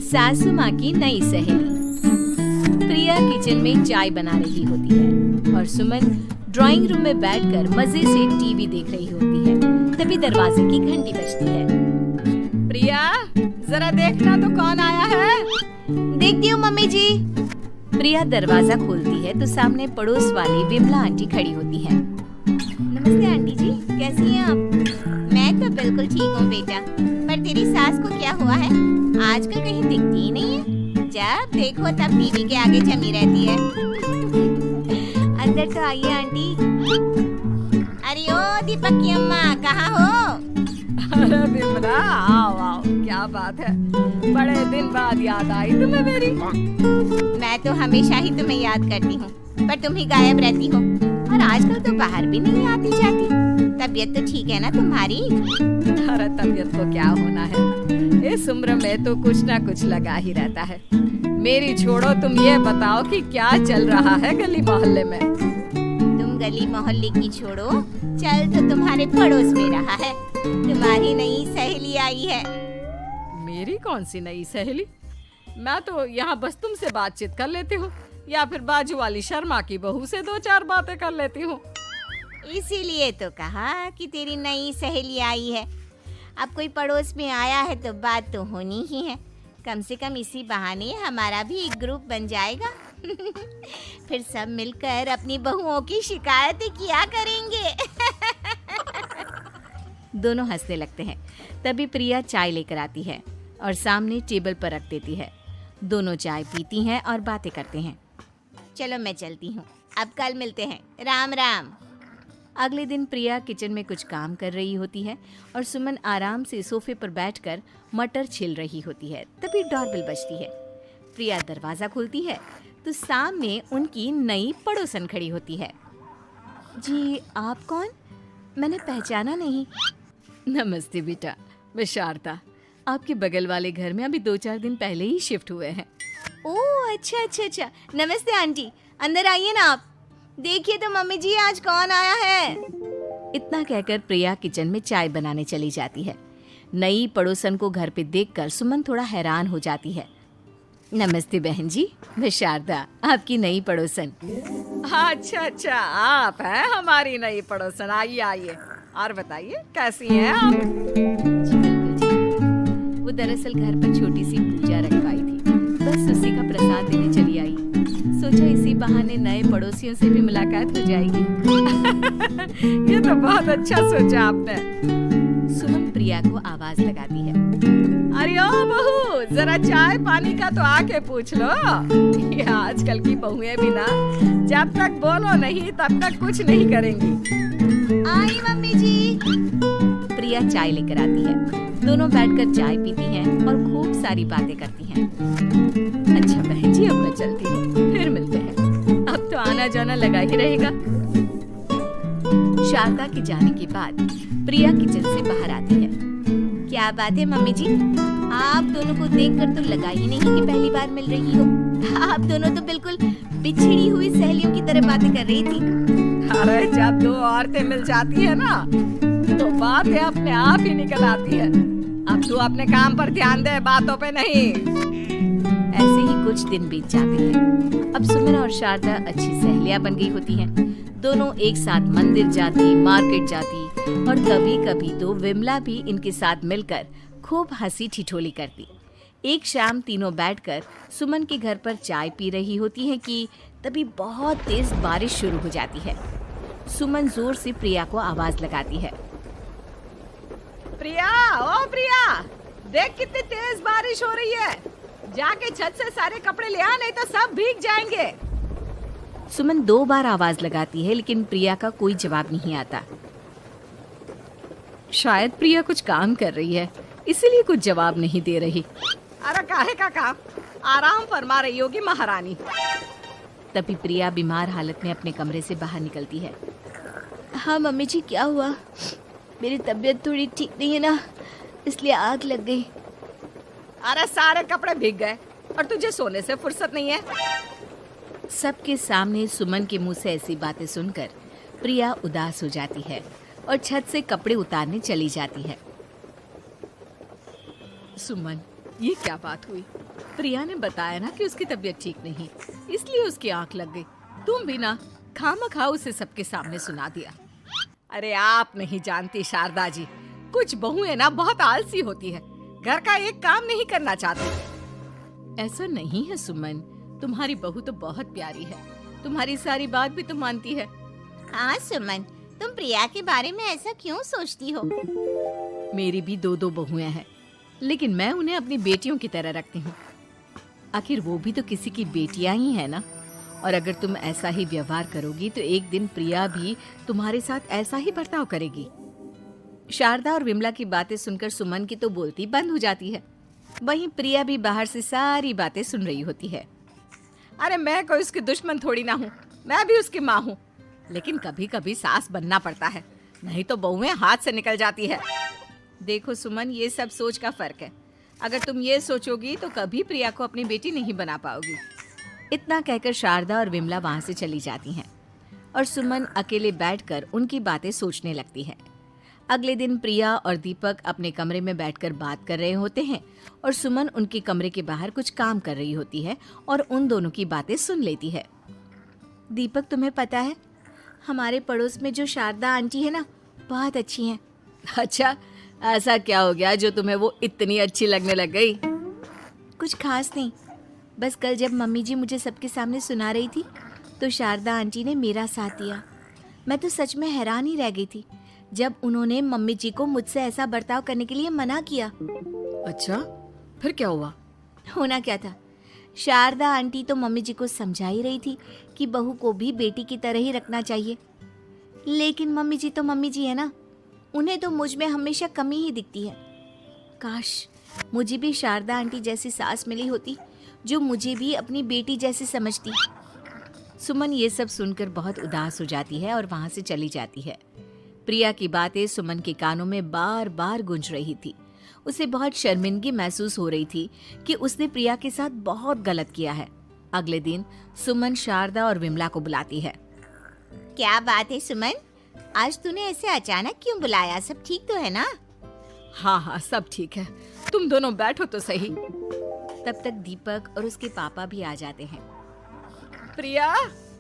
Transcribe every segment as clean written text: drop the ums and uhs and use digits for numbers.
सासू माँ की नई सहेली। प्रिया किचन में चाय बना रही होती है और सुमन ड्राइंग रूम में बैठकर मजे से टीवी देख रही होती है। तभी दरवाजे की घंटी बजती है। प्रिया, जरा देखना तो कौन आया है। देखती हूँ मम्मी जी। प्रिया दरवाजा खोलती है तो सामने पड़ोस वाली विमला आंटी खड़ी होती है। नमस्ते आंटी जी, कैसी हैं आप? मैं तो बिल्कुल ठीक हूँ बेटा, पर तेरी सास को क्या हुआ है? आजकल कहीं दिखती ही नहीं है। जब देखो तब टीवी के आगे जमी रहती है। अंदर तो आइए आंटी। अरे ओ दीपक की अम्मा, कहाँ हो? अरे विमला, आओ आओ, क्या बात है, बड़े दिन बाद याद आई तुम्हें मेरी। मैं तो हमेशा ही तुम्हें याद करती हूँ, पर तुम ही गायब रहती हो और आजकल तो बाहर भी नहीं आती जाती। तबीयत तो ठीक है ना तुम्हारी? अरे तबीयत को क्या होना है, इस उम्र में तो कुछ ना कुछ लगा ही रहता है। मेरी छोड़ो, तुम ये बताओ कि क्या चल रहा है गली मोहल्ले में। तुम गली मोहल्ले की छोड़ो, चल तो तुम्हारे पड़ोस में रहा है। तुम्हारी नई सहेली आई है। मेरी कौन सी नई सहेली? मैं तो यहाँ बस तुमसे बातचीत कर लेती हूँ या फिर बाजू वाली शर्मा की बहू से दो चार बातें कर लेती हूँ। इसीलिए तो कहा कि तेरी नई सहेली आई है। अब कोई पड़ोस में आया है तो बात तो होनी ही है। कम से कम इसी बहाने हमारा भी एक ग्रुप बन जाएगा। फिर सब मिलकर अपनी बहुओं की शिकायतें किया करेंगे। दोनों हंसने लगते हैं। तभी प्रिया चाय लेकर आती है और सामने टेबल पर रख देती है। दोनों चाय पीती हैं और बातें करते हैं। चलो मैं चलती हूँ, अब कल मिलते हैं। राम राम। अगले दिन प्रिया किचन में कुछ काम कर रही होती है और सुमन आराम से सोफे पर बैठकर मटर छिल रही होती है। तभी डोरबेल बजती है। प्रिया दरवाजा खोलती है तो सामने उनकी नई पड़ोसन खड़ी होती है। जी, आप कौन? मैंने पहचाना नहीं। नमस्ते बेटा, मैं शारदा। आपके बगल वाले घर में अभी 2-4 दिन पहले ही शिफ्ट हुए हैं। ओह अच्छा। नमस्ते आंटी, अंदर आइए ना आप। देखिए तो मम्मी जी, आज कौन आया है। इतना कहकर प्रिया किचन में चाय बनाने चली जाती है। नई पड़ोसन को घर पे देखकर सुमन थोड़ा हैरान हो जाती है। नमस्ते बहन जी, मैं शारदा, आपकी नई पड़ोसन। अच्छा, आप हैं हमारी नई पड़ोसन। आइए आइए, और बताइए कैसी हैं आप? जी बिल्कुल जी। वो दरअसल घर पर छोटी सी पूजा रखवाई थी, बस उसी का प्रसाद देने चली आई। सोचा इसी बहाने नए पड़ोसियों से भी मुलाकात हो जाएगी। ये तो बहुत अच्छा सोचा आपने। सुमन प्रिया को आवाज लगाती है। अरे ओ बहू, जरा चाय पानी का तो आके पूछ लो। ये आजकल की बहुएं भी ना, जब तक बोलो नहीं तब तक कुछ नहीं करेंगी। आई मम्मी जी। प्रिया चाय लेकर आती है। दोनों बैठकर चाय पीती हैं और खूब सारी बातें करती हैं। अच्छा बहन जी, अब मैं चलती हूँ, फिर मिलते हैं। अब तो आना जाना लगा ही रहेगा। शारदा के जाने के बाद प्रिया किचन से बाहर आती है। क्या बात है मम्मी जी, आप दोनों को देखकर तो लगा ही नहीं कि पहली बार मिल रही हो। आप दोनों तो बिल्कुल बिछड़ी हुई सहेलियों की तरह बातें कर रही थी। अरे जब दो औरतें मिल जाती है ना, तो बातें अपने आप ही निकल आती है। अब तू अपने काम पर ध्यान दे, बातों पे नहीं। ऐसे ही कुछ दिन बीत जाते हैं। अब सुमन और शारदा अच्छी सहेलियां बन गई होती हैं। दोनों एक साथ मंदिर जाती, मार्केट जाती और कभी कभी तो विमला भी इनके साथ मिलकर खूब हंसी ठिठोली करती। एक शाम तीनों बैठकर सुमन के घर पर चाय पी रही होती हैं कि तभी बहुत तेज बारिश शुरू हो जाती है। सुमन जोर से प्रिया को आवाज लगाती है। प्रिया, ओ प्रिया, देख कितनी तेज बारिश हो रही है। जाके छत से सारे कपड़े ले आ, नहीं तो सब भीग जाएंगे। सुमन 2 बार आवाज लगाती है लेकिन प्रिया का कोई जवाब नहीं आता। शायद प्रिया कुछ काम कर रही है, इसीलिए कुछ जवाब नहीं दे रही। अरे काहे का काम, आराम फरमा रही होगी महारानी। तभी प्रिया बीमार हालत में अपने कमरे से बाहर निकलती है। हाँ मम्मी जी, क्या हुआ? मेरी तबीयत थोड़ी ठीक नहीं है ना, इसलिए आग लग गई। अरे सारे कपड़े भीग गए और तुझे सोने से फुर्सत नहीं है। सबके सामने सुमन के मुंह से ऐसी बातें सुनकर प्रिया उदास हो जाती है और छत से कपड़े उतारने चली जाती है। सुमन, ये क्या बात हुई? प्रिया ने बताया ना कि उसकी तबीयत ठीक नहीं, इसलिए उसकी आंख लग गई। तुम भी ना खामखा उसे सबके सामने सुना दिया। अरे आप नहीं जानती शारदा जी, कुछ बहुएं ना बहुत आलसी होती है, घर का एक काम नहीं करना चाहती। ऐसा नहीं है सुमन, तुम्हारी बहू तो बहुत प्यारी है, तुम्हारी सारी बात भी तो मानती है। हाँ सुमन, तुम प्रिया के बारे में ऐसा क्यों सोचती हो? मेरी भी दो बहुएं हैं, लेकिन मैं उन्हें अपनी बेटियों की तरह रखती हूँ। आखिर वो भी तो किसी की बेटियां ही है ना। और अगर तुम ऐसा ही व्यवहार करोगी तो एक दिन प्रिया भी तुम्हारे साथ ऐसा ही बर्ताव करेगी। शारदा और विमला की बातें सुनकर सुमन की तो बोलती बंद हो जाती है। वहीं प्रिया भी बाहर से सारी बातें सुन रही होती है। अरे मैं कोई उसकी दुश्मन थोड़ी ना हूँ, मैं भी उसकी माँ हूँ, लेकिन कभी कभी सास बनना पड़ता है, नहीं तो बहुएं हाथ से निकल जाती है। देखो सुमन, ये सब सोच का फर्क है। अगर तुम ये सोचोगी तो कभी प्रिया को अपनी बेटी नहीं बना पाओगी। इतना कहकर शारदा और विमला वहां से चली जाती हैं और सुमन अकेले बैठकर उनकी बातें सोचने लगती है। अगले दिन प्रिया और दीपक अपने कमरे में बैठकर बात कर रहे होते हैं और सुमन उनके कमरे के बाहर कुछ काम कर रही होती है और उन दोनों की बातें सुन लेती है। दीपक, तुम्हें पता है हमारे पड़ोस में जो शारदा आंटी है ना, बहुत अच्छी हैं। अच्छा, ऐसा क्या हो गया जो तुम्हें वो इतनी अच्छी लगने लग गई? कुछ खास नहीं, बस कल जब मम्मी जी मुझे सबके सामने सुना रही थी तो शारदा आंटी ने मेरा साथ दिया। मैं तो सच में हैरान ही रह गई थी जब उन्होंने मम्मी जी को मुझसे ऐसा बर्ताव करने के लिए मना किया। अच्छा, फिर क्या हुआ? होना क्या था, शारदा आंटी तो मम्मी जी को समझा ही रही थी कि बहू को भी बेटी की तरह ही रखना चाहिए, लेकिन मम्मी जी तो मम्मी जी है ना, उन्हें तो मुझ में हमेशा कमी ही दिखती है। काश मुझे भी शारदा आंटी जैसी सास मिली होती जो मुझे भी अपनी बेटी जैसी समझती। सुमन ये सब सुनकर बहुत उदास हो जाती है और वहां से चली जाती है। प्रिया की बातें सुमन के कानों में बार बार गूंज रही थी। उसे बहुत शर्मिंदगी महसूस हो रही थी कि उसने प्रिया के साथ बहुत गलत किया है। अगले दिन सुमन शारदा और विमला को बुलाती है। क्या बात है सुमन, आज तूने ऐसे अचानक क्यों बुलाया? सब ठीक तो है ना? हाँ हाँ, सब ठीक है, तुम दोनों बैठो तो सही। तब तक दीपक और उसके पापा भी आ जाते हैं। प्रिया,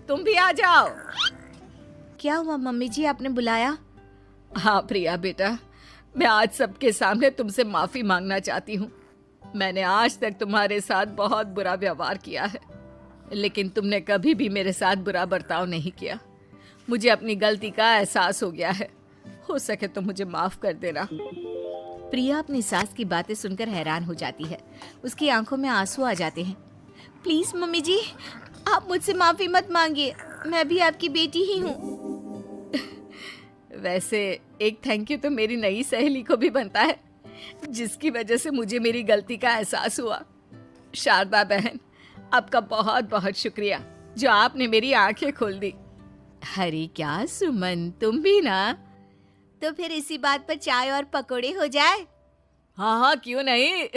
तुम भी आ जाओ। क्या हुआ मम्मी जी, आपने बुलाया? हाँ प्रिया बेटा, मैं आज सबके सामने तुमसे माफी मांगना चाहती हूँ। मैंने आज तक तुम्हारे साथ बहुत बुरा व्यवहार किया है, लेकिन तुमने कभी भी मेरे साथ बुरा बर्ताव नहीं किया। मुझे अपनी गलती का एहसास हो गया है, हो सके तो मुझे माफ कर देना। प्रिया अपनी सास की बातें सुनकर हैरान हो जाती है। उसकी आंखों में आंसू आ जाते हैं। प्लीज मम्मी जी, आप मुझसे माफी मत मांगिए, मैं भी आपकी बेटी ही हूँ। वैसे एक थैंक यू तो मेरी नई सहेली को भी बनता है, जिसकी वजह से मुझे मेरी गलती का एहसास हुआ। शारदा बहन, आपका बहुत बहुत शुक्रिया जो आपने मेरी आंखें खोल दी। अरे क्या सुमन, तुम भी ना। तो फिर इसी बात पर चाय और पकोड़े हो जाए। हाँ हाँ, क्यों नहीं।